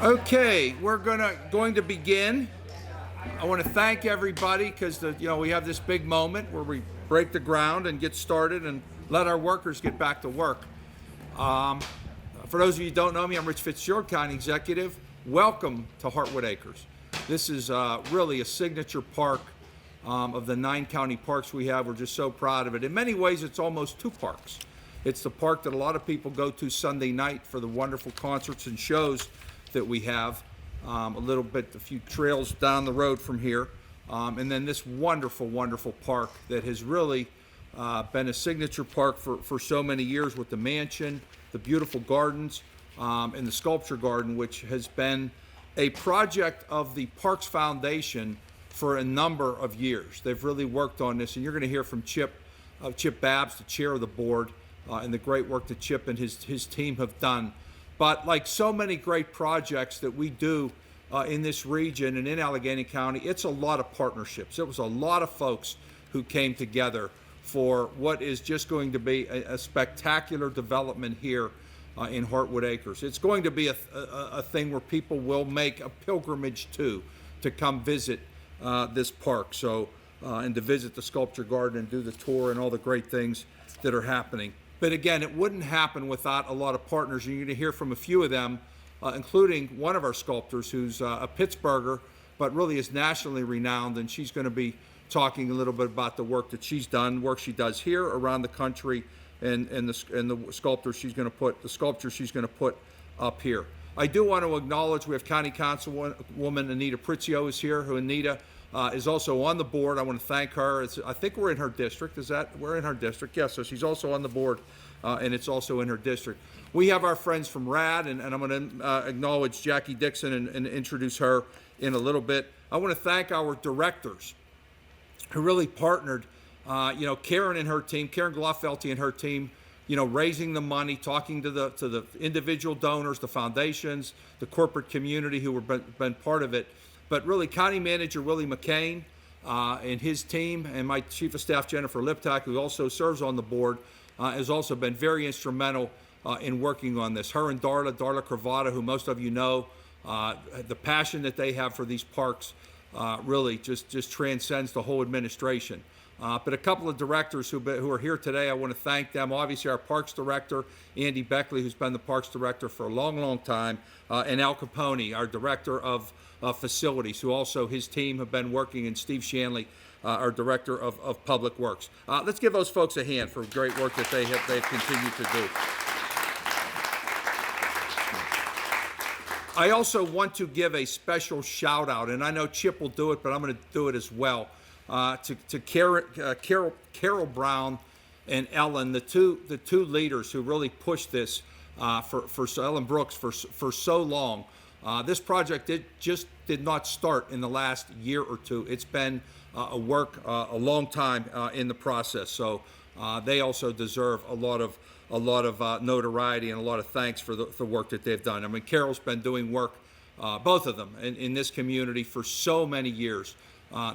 Okay, we're going to begin. I want to thank everybody because we have this big moment where we break the ground and get started and let our workers get back to work. For those of you who don't know me, I'm Rich Fitzgerald, County Executive. Welcome to Hartwood Acres. This is really a signature park of the 9 county parks we have. We're just so proud of it. In many ways, it's almost 2 parks. It's the park that a lot of people go to Sunday night for the wonderful concerts and shows that we have. A few trails down the road from here. And then this wonderful, wonderful park that has really been a signature park for so many years with the mansion, the beautiful gardens, and the sculpture garden, which has been a project of the Parks Foundation for a number of years. They've really worked on this, and you're going to hear from Chip Babst, the chair of the board, and the great work that Chip and his team have done. But like so many great projects that we do in this region and in Allegheny County, it's a lot of partnerships. It was a lot of folks who came together for what is just going to be a spectacular development here in Hartwood Acres. It's going to be a thing where people will make a pilgrimage to come visit this park. And to visit the sculpture garden and do the tour and all the great things that are happening. But again, it wouldn't happen without a lot of partners. You're going to hear from a few of them, including one of our sculptors who's a Pittsburgher, but really is nationally renowned, and she's going to be talking a little bit about the work that she's done, work she does here around the country, and the sculpture she's going to put up here. I do want to acknowledge we have County Councilwoman Anita Pritzio is here, who Anita is also on the board. I want to thank her. I think we're in her district. We're in her district? Yes, so she's also on the board, and it's also in her district. We have our friends from RAD, and I'm going to acknowledge Jackie Dixon and introduce her in a little bit. I want to thank our directors who really partnered, Karen and her team, Karen Gloffelty and her team, raising the money, talking to the individual donors, the foundations, the corporate community who were been part of it. But really, County Manager Willie McCain and his team, and my Chief of Staff Jennifer Liptak, who also serves on the board, has also been very instrumental in working on this. Her and Darla Cravata, who most of you know, the passion that they have for these parks really just transcends the whole administration. But a couple of directors who are here today, I want to thank them. Obviously, our Parks Director, Andy Beckley, who's been the Parks Director for a long, long time, and Al Capone, our Director of Facilities, who also his team have been working, and Steve Shanley, our Director of Public Works. Let's give those folks a hand for great work that they've continued to do. I also want to give a special shout out, and I know Chip will do it, but I'm going to do it as well. To Carol Brown and Ellen, the two leaders who really pushed this for Ellen Brooks for so long. This project did not start in the last year or two. It's been a long time in the process. So they also deserve a lot of notoriety and a lot of thanks for the work that they've done. I mean, Carol's been doing work, both of them, in this community for so many years.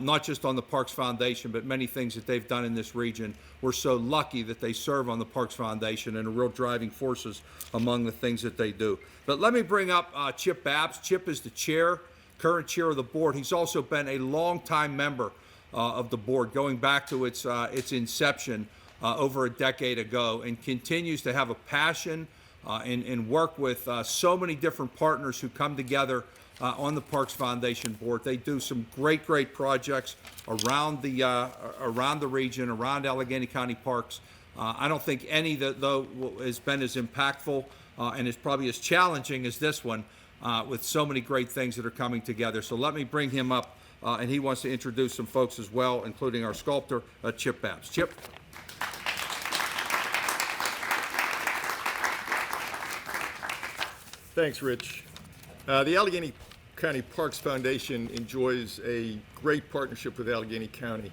Not just on the Parks Foundation, but many things that they've done in this region. We're so lucky that they serve on the Parks Foundation and are real driving forces among the things that they do. But let me bring up Chip Babst. Chip is the current chair of the board. He's also been a longtime member of the board, going back to its inception over a decade ago, and continues to have a passion and work with so many different partners who come together on the Parks Foundation board. They do some great projects around the region, around Allegheny County Parks. I don't think any that though has been as impactful and is probably as challenging as this one, with so many great things that are coming together. So let me bring him up, and he wants to introduce some folks as well, including our sculptor, Chip Babst. Chip. Thanks, Rich. The Allegheny County Parks Foundation enjoys a great partnership with Allegheny County.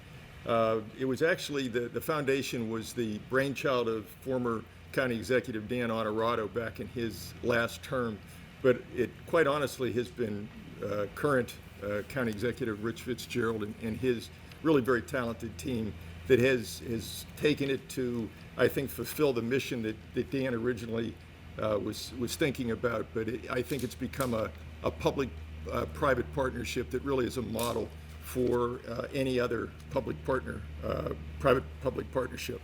It was actually, the foundation was the brainchild of former County Executive Dan Honorato back in his last term, but it quite honestly has been current County Executive Rich Fitzgerald and his really very talented team that has taken it to, I think, fulfill the mission that Dan originally was thinking about. But I think it's become a a public-private partnership that really is a model for any other private-public partnership.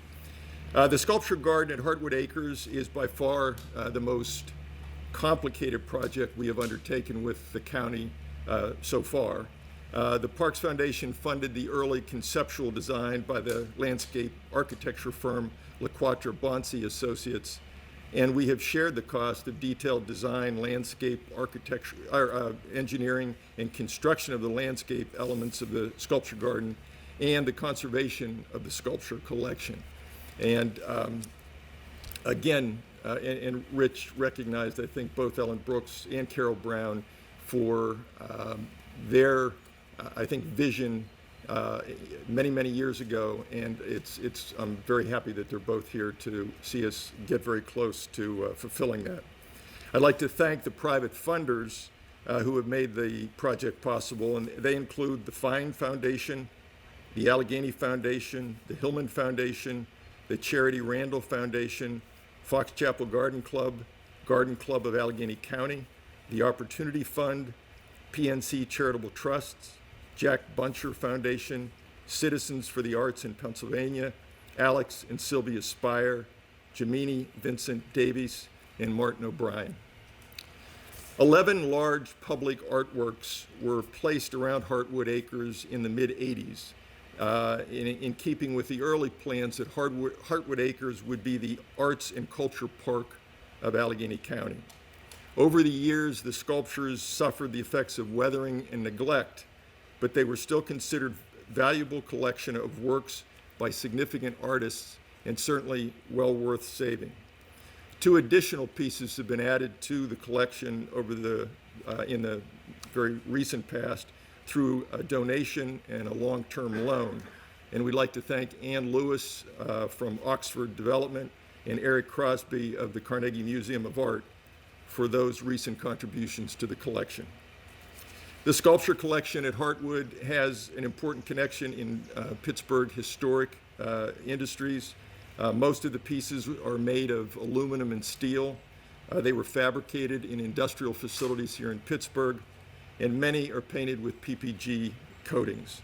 The Sculpture Garden at Hartwood Acres is by far the most complicated project we have undertaken with the county so far. The Parks Foundation funded the early conceptual design by the landscape architecture firm LaQuatra Bonsi Associates, and we have shared the cost of detailed design, landscape architecture, engineering, and construction of the landscape elements of the Sculpture Garden and the conservation of the sculpture collection. And again, and Rich recognized, I think, both Ellen Brooks and Carol Brown for their, I think, vision many years ago, and I'm very happy that they're both here to see us get very close to fulfilling that. I'd like to thank the private funders who have made the project possible, and they include the Fine Foundation, the Allegheny Foundation, the Hillman Foundation, the Charity Randall Foundation, Fox Chapel Garden Club of Allegheny County, the Opportunity Fund, PNC Charitable Trusts, Jack Buncher Foundation, Citizens for the Arts in Pennsylvania, Alex and Sylvia Spire, Jamini Vincent Davies, and Martin O'Brien. 11 large public artworks were placed around Hartwood Acres in the mid-'80s, in keeping with the early plans that Hartwood Acres would be the arts and culture park of Allegheny County. Over the years, the sculptures suffered the effects of weathering and neglect, but they were still considered valuable collection of works by significant artists and certainly well worth saving. 2 additional pieces have been added to the collection in the very recent past through a donation and a long-term loan. And we'd like to thank Ann Lewis from Oxford Development and Eric Crosby of the Carnegie Museum of Art for those recent contributions to the collection. The sculpture collection at Hartwood has an important connection in Pittsburgh historic industries. Most of the pieces are made of aluminum and steel. They were fabricated in industrial facilities here in Pittsburgh, and many are painted with PPG coatings.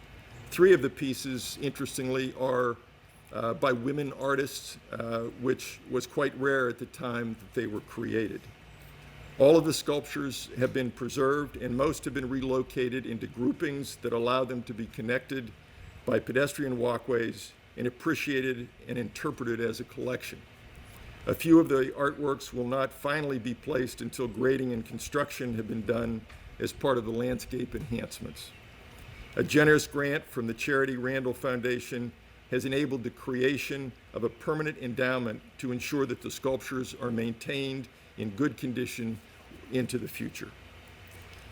3 of the pieces, interestingly, are by women artists, which was quite rare at the time that they were created. All of the sculptures have been preserved, and most have been relocated into groupings that allow them to be connected by pedestrian walkways and appreciated and interpreted as a collection. A few of the artworks will not finally be placed until grading and construction have been done as part of the landscape enhancements. A generous grant from the Charity Randall Foundation has enabled the creation of a permanent endowment to ensure that the sculptures are maintained in good condition into the future.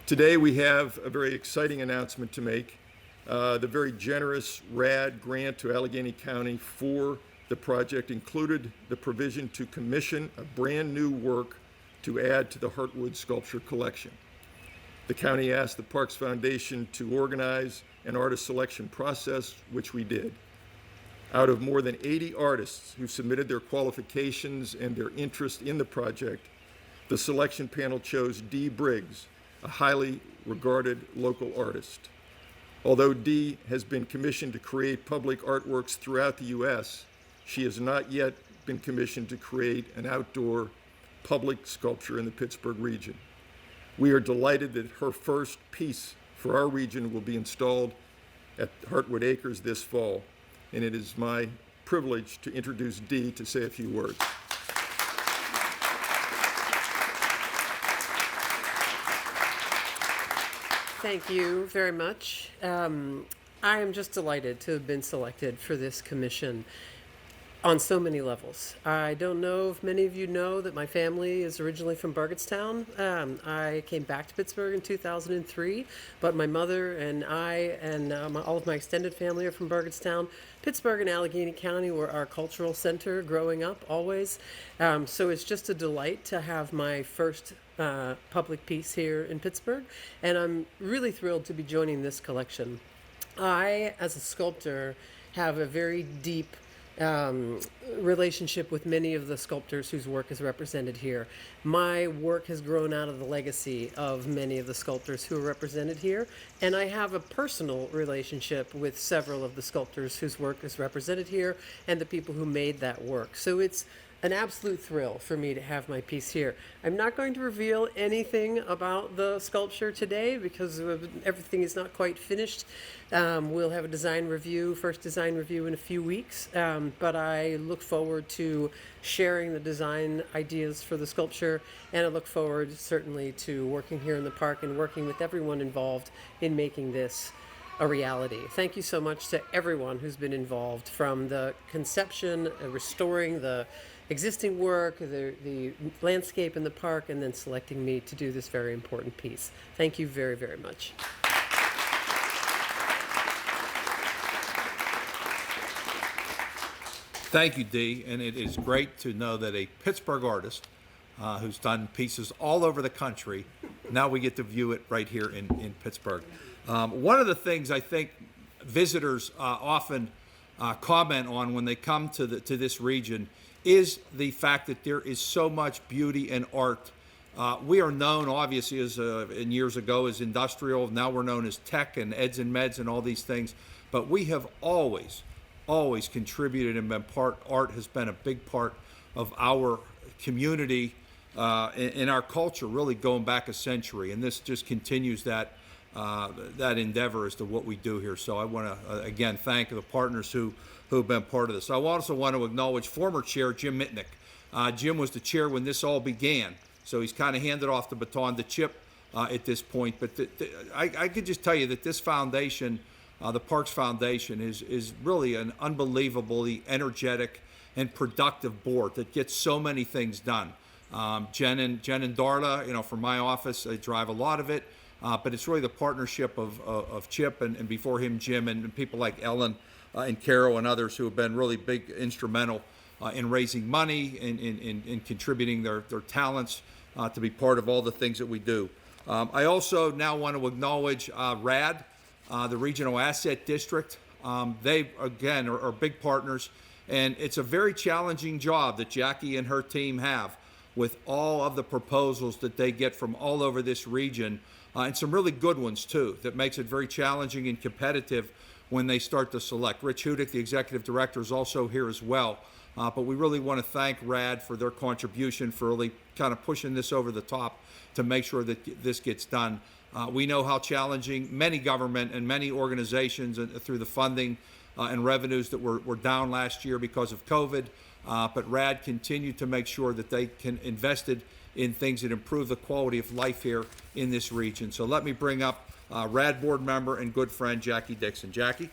Today we have a very exciting announcement to make. The very generous RAD grant to Allegheny County for the project included the provision to commission a brand new work to add to the Hartwood Sculpture Collection. The county asked the Parks Foundation to organize an artist selection process, which we did. Out of more than 80 artists who submitted their qualifications and their interest in the project, the selection panel chose Dee Briggs, a highly regarded local artist. Although Dee has been commissioned to create public artworks throughout the U.S., she has not yet been commissioned to create an outdoor public sculpture in the Pittsburgh region. We are delighted that her first piece for our region will be installed at Hartwood Acres this fall, and it is my privilege to introduce Dee to say a few words. Thank you very much. I am just delighted to have been selected for this commission on so many levels. I don't know if many of you know that my family is originally from Burgettstown. I came back to Pittsburgh in 2003, but my mother and I and all of my extended family are from Burgettstown. Pittsburgh and Allegheny County were our cultural center growing up, always. So it's just a delight to have my first public piece here in Pittsburgh, and I'm really thrilled to be joining this collection. I, as a sculptor, have a very deep relationship with many of the sculptors whose work is represented here. My work has grown out of the legacy of many of the sculptors who are represented here, and I have a personal relationship with several of the sculptors whose work is represented here and the people who made that work. So it's an absolute thrill for me to have my piece here. I'm not going to reveal anything about the sculpture today because everything is not quite finished. We'll have a first design review in a few weeks, but I look forward to sharing the design ideas for the sculpture, and I look forward certainly to working here in the park and working with everyone involved in making this a reality. Thank you so much to everyone who's been involved, from the conception, restoring the existing work, the landscape in the park, and then selecting me to do this very important piece. Thank you very, very much. Thank you, Dee, and it is great to know that a Pittsburgh artist who's done pieces all over the country, now we get to view it right here in Pittsburgh. One of the things I think visitors often comment on when they come to this region is the fact that there is so much beauty and art. We are known, obviously, as in years ago as industrial. Now we're known as tech and eds and meds and all these things. But we have always contributed and been art has been a big part of our community in our culture, really going back a century. And this just continues that endeavor as to what we do here. So I want to, again, thank the partners who have been part of this. I also want to acknowledge former chair Jim Mitnick. Jim was the chair when this all began, so he's kind of handed off the baton to Chip at this point. But I could just tell you that this foundation, the Parks Foundation, is really an unbelievably energetic and productive board that gets so many things done. Jen and Darla, from my office, I drive a lot of it. But it's really the partnership of Chip and before him, Jim, and people like Ellen and Carol and others who have been really big instrumental in raising money, in contributing their talents to be part of all the things that we do. I also now want to acknowledge RAD, the Regional Asset District. They, again, are big partners, and it's a very challenging job that Jackie and her team have with all of the proposals that they get from all over this region. And some really good ones, too, that makes it very challenging and competitive when they start to select. Rich Hudick, the executive director, is also here as well. But we really want to thank RAD for their contribution, for really kind of pushing this over the top to make sure that this gets done. We know how challenging many government and many organizations through the funding and revenues that were down last year because of COVID. But RAD continued to make sure that they can invested in things that improve the quality of life here in this region. So let me bring up RAD board member and good friend Jackie Dixon. Jackie?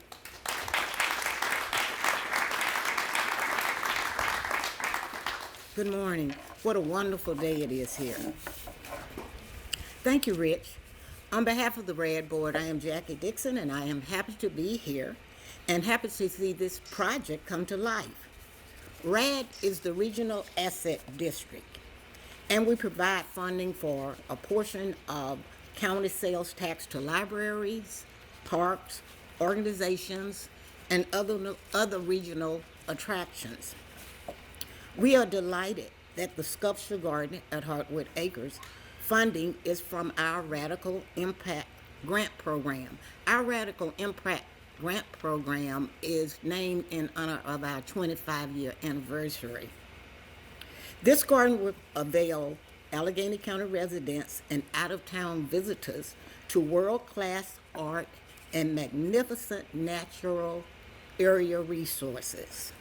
Good morning. What a wonderful day it is here. Thank you, Rich. On behalf of the RAD board, I am Jackie Dixon, and I am happy to be here and happy to see this project come to life. RAD is the Regional Asset District, and we provide funding for a portion of county sales tax to libraries, parks, organizations, and other regional attractions. We are delighted that the Sculptor Garden at Hartwood Acres funding is from our Radical Impact Grant Program. Our Radical Impact Grant Program is named in honor of our 25-year anniversary. This garden will avail Allegheny County residents and out-of-town visitors to world-class art and magnificent natural area resources.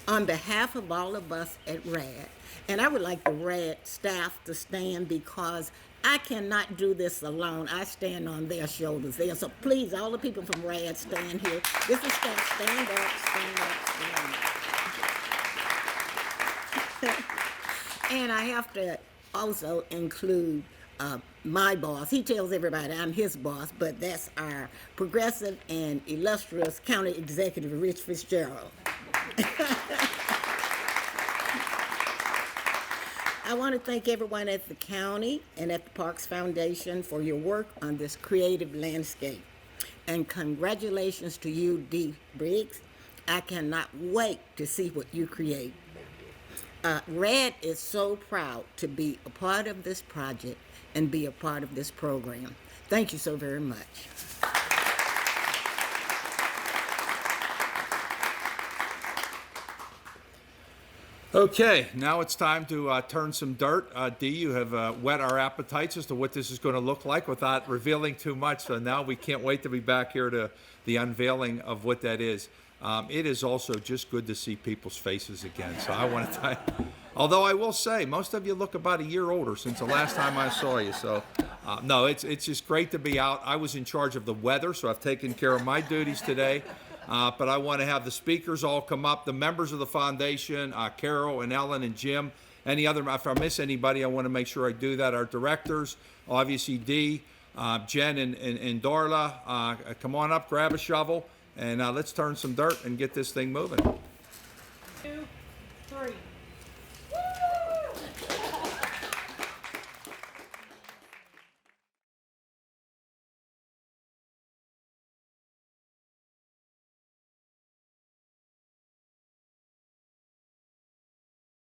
On behalf of all of us at RAD, and I would like the RAD staff to stand because I cannot do this alone. I stand on their shoulders there. So please, all the people from RAD, stand here. This is staff. Stand up, stand up, stand up. And I have to also include my boss. He tells everybody I'm his boss, but that's our progressive and illustrious County Executive Rich Fitzgerald. I want to thank everyone at the county and at the Parks Foundation for your work on this creative landscape. And congratulations to you, Dee Briggs, I cannot wait to see what you create. Red is so proud to be a part of this project and be a part of this program. Thank you so very much. Okay, now it's time to turn some dirt. Dee, you have whet our appetites as to what this is going to look like without revealing too much. So now we can't wait to be back here to the unveiling of what that is. It is also just good to see people's faces again. So I want to tell you, although I will say, most of you look about a year older since the last time I saw you. So no, it's just great to be out. I was in charge of the weather, so I've taken care of my duties today. But I want to have the speakers all come up, the members of the foundation, Carol and Ellen and Jim, any other, if I miss anybody, I want to make sure I do that. Our directors, obviously Dee, Jen and Darla, come on up, grab a shovel, and let's turn some dirt and get this thing moving.